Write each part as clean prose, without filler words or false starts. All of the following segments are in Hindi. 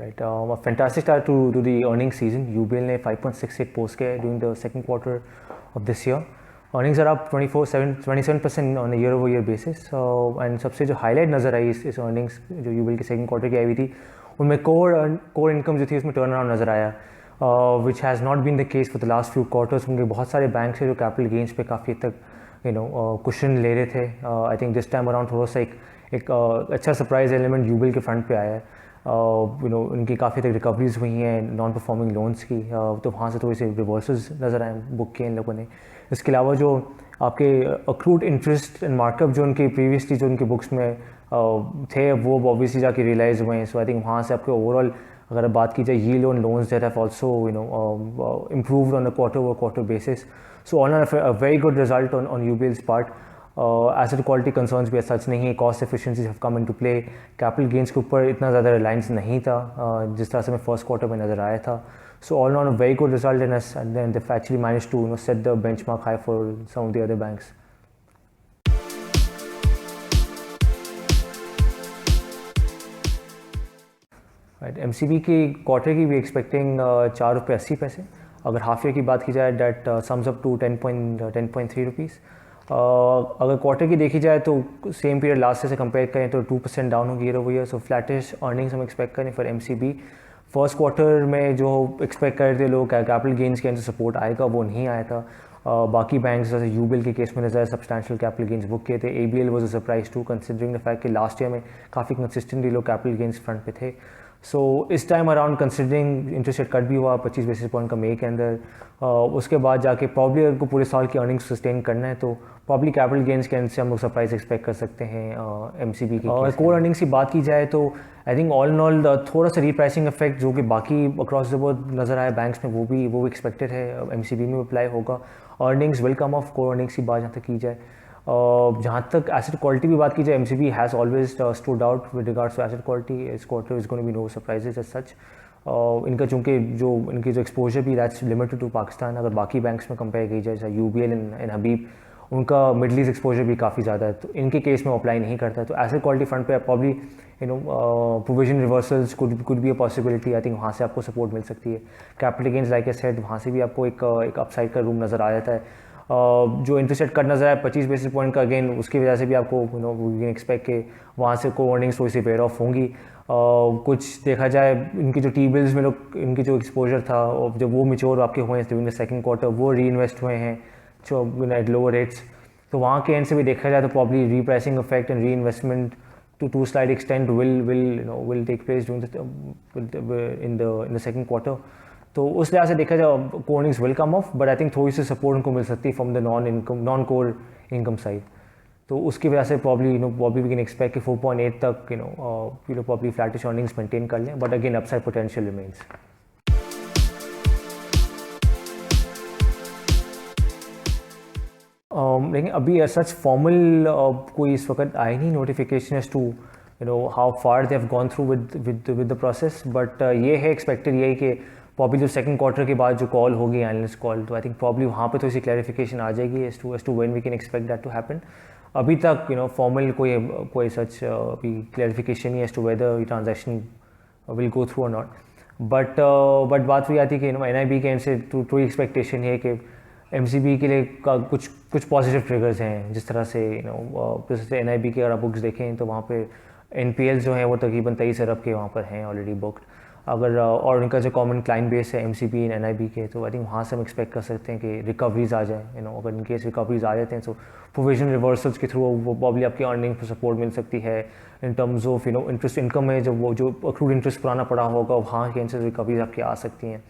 Right. A fantastic start to the earnings season. UBL ने 5.68 post किया during the second quarter of this year. Earnings are up 27% on a year-over-year basis. And सबसे जो highlight नज़र आई इस earnings जो UBL के second quarter की आई हुई थी, उनमें core income जो थी उसमें turnaround नज़र आया, which has not been the case for the last few quarters. क्योंकि बहुत सारे banks हैं जो capital gains पे काफ़ी तक cushion ले रहे थे. I think this time around थोड़ा सा एक अच्छा surprise element UBL के front पे आया है. उनकी काफ़ी तक रिकवरीज हुई हैं नॉन परफॉर्मिंग लोन्स की, तो वहाँ से थोड़ी सी रिवर्सल्स नज़र आए बुक किए इन लोगों ने. इसके अलावा जो आपके अक्रूड इंटरेस्ट एंड मार्कअप जो उनके प्रीवियसली जो उनके बुक्स में थे वो ऑब्वियसली जाके रियलाइज़ हुए हैं. सो आई थिंक वहाँ से आपके ओवरऑल अगर बात की जाए yield on loans that have also improved on a quarter basis. So on a very good result on UBL's part. Asset quality concerns भी सच नहीं है. Cost efficiencies have come into play. Capital gains के ऊपर इतना ज़्यादा रिलायंस नहीं था जिस तरह से मैं फर्स्ट क्वार्टर में नज़र आया था. So all on a very good result and then they actually manage to set the benchmark high for some of the other banks. Right. MCB की क्वार्टर की भी एक्सपेक्टिंग ₹4.80. अगर हाफ ईयर की बात की जाए that sums up to 10.3 rupees. अगर क्वार्टर की देखी जाए तो सेम पीरियड लास्ट से कंपेयर करें तो 2% डाउन होगी year over year. So flattish earnings हम एक्सपेक्ट करें फॉर एमसीबी. फर्स्ट क्वार्टर में जो एक्सपेक्ट कर रहे थे लोग कैपिटल गेंस के अंदर सपोर्ट आएगा वो नहीं आया था. बाकी बैंक्स जैसे यूबीएल के केस में नज़र सब्सटैंशियल कैपिटल गेंस बुक किए थे. ABL was a surprise to considering the fact कि लास्ट ईयर में काफ़ी कंसिस्टेंटली लोग कैपिटल गेंस फ्रंट पे थे. सो इस time around considering interest rate cut भी हुआ 25 बेसिस पॉइंट का मई के अंदर, उसके बाद जाके प्रॉब्ली अगर को पूरे साल की अर्निंग्स सस्टेन करना है तो प्रॉब्ली कैपिटल गेंस के अंदर से हम लोग सरप्राइज एक्सपेक्ट कर सकते हैं एमसीबी की. कोर अर्निंग्स की बात की जाए तो आई थिंक ऑल इन ऑल थोड़ा सा रीप्राइसिंग इफेक्ट जो कि बाकी अक्रॉस द बोर्ड नज़र आया बैंक्स में वो भी एक्सपेक्टेड है एमसीबी में अप्लाई होगा. Earnings will come of core earnings की बात जहाँ तक की जाए. जहाँ तक एसेट क्वालिटी की बात की जाए MCB has always stood out with regards to asset quality. इस quarter is going to be no surprises as such. इनका चूँकि जो इनकी जो एक्सपोजर भी दैट्स लिमिटेड टू पाकिस्तान. अगर बाकी बैंक्स में कंपेयर की जाए जैसे यूबीएल इन हबीब उनका मिडल ईस्ट एक्सपोजर भी काफ़ी ज़्यादा है तो इनके केस में अप्लाई नहीं करता. तो एसेट क्वालिटी फ्रंट पे probably provision reversals could be a possibility. I think वहाँ से आपको सपोर्ट मिल सकती है. Capital gains like I said वहाँ से भी आपको एक अपसाइड का रूम नज़र आ जाता है. जो इंटरेस्ट रेट कट नज़र आया 25 बेसिस पॉइंट का अगेन उसकी वजह से भी आपको वी कैन एक्सपेक्ट के वहाँ से को अर्निंग्स थोड़ी सी पेयर ऑफ होंगी. कुछ देखा जाए इनकी जो टी बिल्स में लोग इनकी जो एक्सपोजर था जब वो मिच्योर आपके हुए हैं ड्यूरिंग द सेकंड क्वार्टर वो री इन्वेस्ट हुए हैं जो एट लोअर रेट्स. तो वहाँ के एंड से भी देखा जाए तो probably repricing effect and re investment to slight extent will take place during in the second quarter. तो उस लिहाज से देखा जाए core earnings will come of but I think थोड़ी सी सपोर्ट उनको मिल सकती है from the non core income side. तो उसकी वजह से प्रॉब्ली वी कैन एक्सपेक्ट कि 4.8 तक प्रॉब्ली फ्लैटिश अर्निंग्स मेंटेन कर लें but again upside potential remains. लेकिन अभी सच फॉर्मल कोई इस वक्त आई नहीं notification as to how far they have gone through with the process. But ये है एक्सपेक्टेड यही कि प्रॉब्ली जो सेकंड क्वार्टर के बाद जो कॉल होगी एनालिस्ट कॉल तो आई थिंक प्रॉब्ली वहाँ पे थोड़ी सी क्लैरिफिकेशन आ जाएगी as to when we can expect that to happen. अभी तक फॉर्मल कोई सच अभी क्लैरिफिकेशन नहीं as to whether transaction will go through और नॉट. बट बात वही आती है कि एनआईबी के एंड से थोड़ी एक्सपेक्टेशन है कि एमसीबी के लिए कुछ पॉजिटिव ट्रिगर्स हैं. जिस तरह से जैसे एनआईबी के अगर आप बुक्स देखें तो वहाँ पे एनपीएल जो हैं वो तकरीबन 23 अरब के वहाँ पर हैं ऑलरेडी बुक्ड. अगर और उनका जो कॉमन क्लाइंट बेस है एमसीबी एंड एनआईबी के तो आई थिंक वहाँ से हम एक्सपेक्ट कर सकते हैं कि रिकवरीज आ जाए. अगर इन केस रिकवरीज आ जाते हैं तो प्रोविजन रिवर्सल्स के थ्रू वो प्रॉब्ली आपकी अर्निंग पर सपोर्ट मिल सकती है. In terms of interest income है जो अक्रूड इंटरेस्ट पुराना पड़ा होगा वहाँ के से रिकवरीज आपकी आ सकती हैं.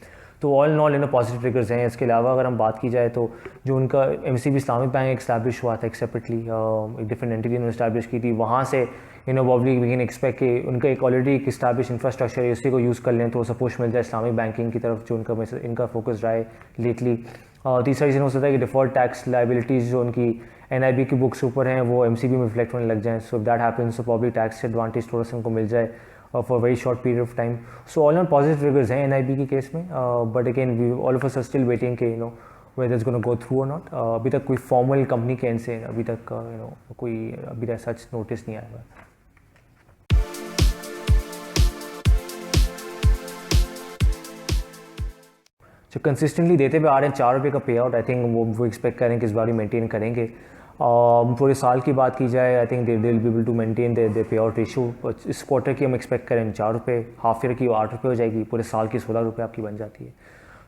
तो all in all positive triggers हैं. इसके अलावा अगर हम बात की जाए तो जो उनका एमसीबी इस्लामिक बैंक एक्स्टैब्लिश हुआ था एक सेपरेटली एक डिफरेंट एंटिटी ने इस्टैब्लिश की थी वहाँ से प्रॉब्ली वी कैन एक्सपेक्ट कि उनका एक ऑलरेडी एक इस्टैब्लिश इंफ्रास्ट्रक्चर है उसी को यूज़ कर लें तो सपोर्ट मिल जाए इस्लामिक बैंकिंग की तरफ जो इनका फोकस रहा है लेटली. तीसरा रीज़न हो सकता है कि डिफॉल्ट टैक्स लाइबिलिटीज़ जो उनकी एनआईबी की बुक्स ऊपर हैं वो एमसीबी में रिफ्लेक्ट होने लग जाएँ. सो इफ दैट हैपेंस तो प्रॉब्ली टैक्स एडवांटेज थोड़ा सा उनको मिल जाए for a very short period of time. So all on positive triggers हैं NIB की केस में but again we all of us are still waiting कि whether it's going to go through or not. अभी तक कोई formal कंपनी के end से अभी तक कोई अभी तक सच नोटिस नहीं आया. जो कंसिस्टेंटली देते हुए आ रहे हैं 4 रुपये का पे आउट, आई थिंक वो एक्सपेक्ट करें कि इस बार भी मेंटेन करेंगे। पूरे साल की बात की जाए, I think they will be able to maintain the पे आउट रेशियो। इस क्वार्टर की हम एक्सपेक्ट करें 4 रुपये, हाफ ईयर की 8 रुपये हो जाएगी, पूरे साल की 16 रुपये आपकी बन जाती है।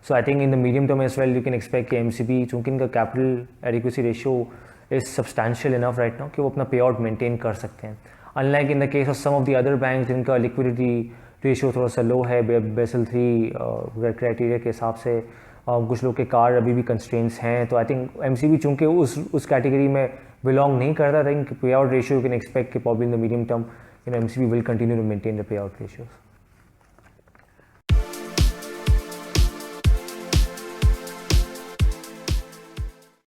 So I think in the medium term as well you can expect कि एमसीबी, चूँकि इनका capital adequacy ratio is substantial enough right now कि वो अपना पे आउट मेंटेन कर सकते हैं, unlike in the case of some of the other bank जिनका लिक्विडिटी रेशियो थोड़ा सा लो है बेसल 3 क्राइटेरिया के हिसाब से। कुछ लोग के कार अभी भी कंस्ट्रेंट्स हैं, तो आई थिंक एमसीबी चूँकि उस कैटेगरी में बिलोंग नहीं करता, I think pay out ratio you can expect कि probably in the medium term MCB will continue to maintain the pay out ratios.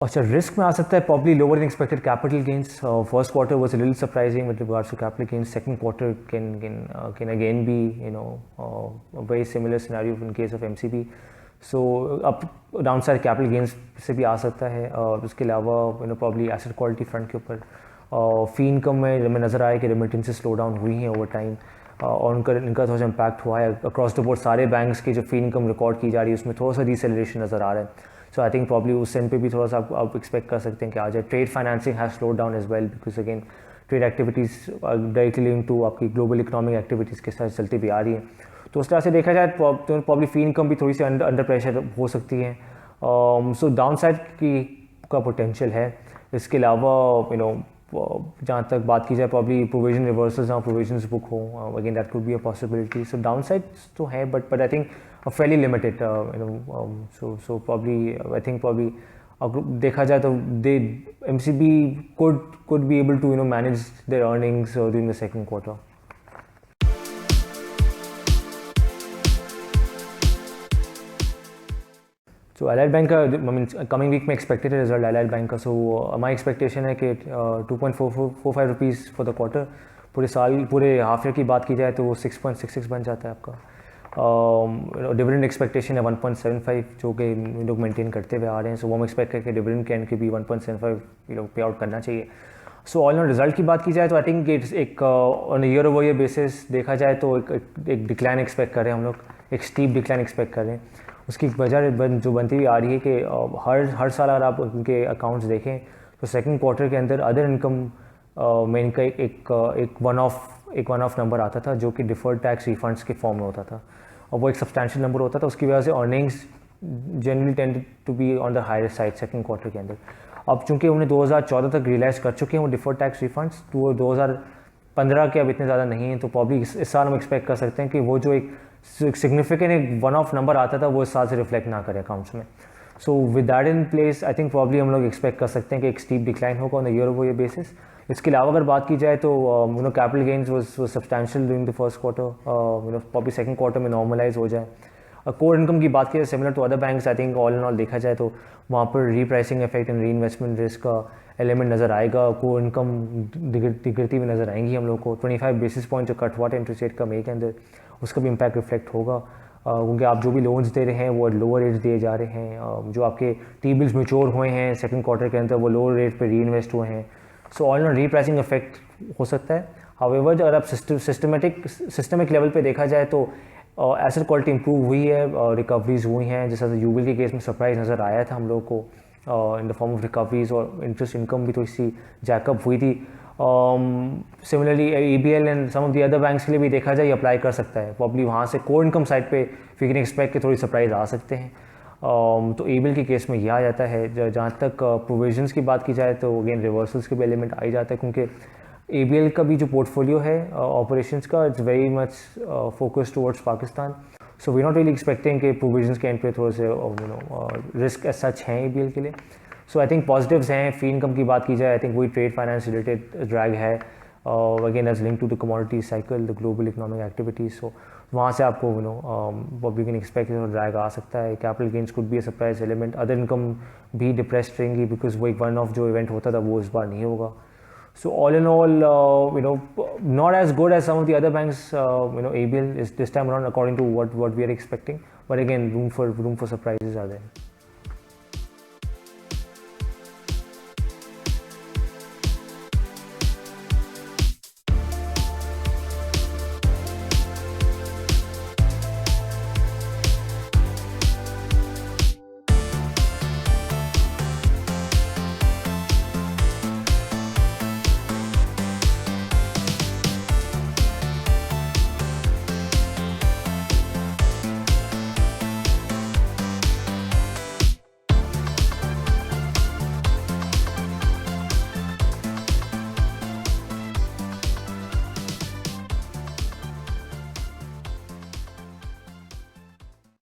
अच्छा, रिस्क में आ सकता है probably lower than expected capital gains. First quarter was a little surprising with regards to capital gains. Second quarter can again be a very similar scenario in case of MCB. So up down side capital gains से भी आ सकता है। और उसके अलावा प्रॉब्ली एसेट क्वालिटी फ्रंट के ऊपर फ़ी इनकम में नज़र आया कि रेमिटेंसेस स्लो डाउन हुई हैं ओवर टाइम, और इनका थोड़ा सा इम्पैक्ट हुआ है अक्रॉस द बोर्ड। सारे बैंक्स की जो फ़ी इनकम रिकॉर्ड की जा रही है उसमें थोड़ा सा डिसेलरेशन नज़र आ रहा है। सो आई थिंक प्रॉब्ली उस सेंड पे भी थोड़ा सा आप एक्सपेक्ट कर सकते हैं कि आ जाए। Trade financing has slow down as well because again trade activities directly link to आपकी ग्लोबल इकोनॉमिक एक्टिविटीज़ के साथ चलती भी आ रही हैं। तो उस तरह से देखा जाए तो प्रॉब्ली फ़ी इनकम भी थोड़ी सी अंडर प्रेशर हो सकती है। सो डाउन साइड का पोटेंशियल है। इसके अलावा जहाँ तक बात की जाए प्रॉब्ली प्रोविजन रिवर्सल्स और प्रोविजंस बुक हो, again that could be a possibility. So down side तो है but I think Fairlie limited. So probably I think probably अगर देखा जाए तो दे MCB could be able to manage their earnings during the second quarter. So Allied Bank का coming week में expected result Allied Bank का, so my expectation है कि 2.45 रुपीज़ for the quarter। पूरे हाफ ईयर की बात की जाए तो वो 6.66 बन जाता है आपका। डिविडेंड एक्सपेक्टेशन है 1.75 जो कि लोग मेंटेन करते हुए आ रहे हैं। सो वो हम एक्सपेक्ट करके डिविडेंड के एंड के भी 1.75 पे आउट करना चाहिए। सो ऑल ऑन रिजल्ट की बात की जाए तो आई थिंक इट्स एक on year over year basis देखा जाए तो एक डिक्लाइन एक्सपेक्ट कर रहे हैं हम लोग, एक स्टीप डिक्लाइन एक्सपेक्ट कर रहे हैं। उसकी वजह जो बनती हुई आ रही है कि हर साल अगर आप उनके अकाउंट्स देखें तो सेकंड क्वार्टर के अंदर अदर इनकम में इनका एक वन ऑफ नंबर आता था जो कि डिफर्ड टैक्स रिफंड्स के फॉर्म में होता था, और वो एक सब्सटैंशियल नंबर होता था। उसकी वजह से earnings generally tend to be on the higher side second quarter के अंदर। अब चूँकि उन्हें 2014 तक रियलाइज़ कर चुके हैं वो डिफर्ड टैक्स रिफंड्स, तो वो 2015 के अब इतने ज़्यादा नहीं हैं, तो प्रॉब्ली इस साल हम एक्सपेक्ट कर सकते हैं कि वो जो एक सिग्निफिकेंट एक वन ऑफ नंबर आता था वो इस साल से रिफ्लेक्ट ना करे अकाउंट्स में। So with that in place I think probably हम लोग एक्सपेक्ट कर सकते हैं कि एक स्टीप डिक्लाइन होगा on the year over year basis. इसके अलावा अगर बात की जाए तो capital gains was substantial during the first quarter, probably second quarter में नॉर्मलाइज हो जाए। कोर इनकम की बात की जाए similar to other banks, I think all in all देखा जाए तो वहाँ पर repricing effect and re investment risk का एलिमेंट नज़र आएगा। कोर इनकम गिरती हुई नज़र आएंगी हम लोग को। 25 बेसिस पॉइंट जो कट हुआ था इंटरेस्ट रेट का मई के अंदर, उसका भी इम्पैक्ट रिफ्लेक्ट होगा, क्योंकि आप जो भी लोन्स दे रहे हैं वो लोअर रेट्स दिए जा रहे हैं। जो आपके टी बिल्स मैच्योर हुए हैं सेकंड क्वार्टर के अंदर वो लोअर रेट पे री इन्वेस्ट हुए हैं। So all in repricing effect हो सकता है। हाउएवर अगर आप सिस्टमिक लेवल पे देखा जाए तो एसेट क्वालिटी इंप्रूव हुई है, रिकवरीज हुई हैं, जैसा यूबिल के केस में सरप्राइज नज़र आया था हम लोग को in the form of recoveries, और इंटरेस्ट इनकम भी थोड़ी सी जैकअप हुई थी। Similarly EBL and some of the other banks के लिए भी देखा जाए अप्लाई कर सकता है। प्रॉब्ली वहाँ से कोर इनकम साइड पे वी कैन एक्सपेक्ट कि थोड़ी सरप्राइज आ सकते हैं। तो EBL के केस में यह आ जाता है। जहाँ तक प्रोविजंस की बात की जाए तो अगेन रिवर्सल्स के भी एलिमेंट आ ही जाता है, क्योंकि EBL का भी जो पोर्टफोलियो है ऑपरेशंस का it's very much focus towards Pakistan. So we not really expecting कि प्रोविजंस के एंड पे थोड़े से रिस्क एज सच हैं EBL के लिए। सो आई थिंक पॉजिटिव्स हैं। फ़ी इनकम की बात की जाए आई थिंक वही ट्रेड फाइनेंस रिलेटेड ड्रैग है, again as link to the commodity cycle the global economic activities. So वहाँ से आपको what we can expect drag आ सकता है। Capital gains could be a surprise element. Other income भी डिप्रेस्ड रहेंगी बिकॉज वो एक वन ऑफ जो इवेंट होता था वो इस बार नहीं होगा। So all in all, not as good as some of the other banks. ABL is this time around according to what we are expecting. But again, room for surprises are there.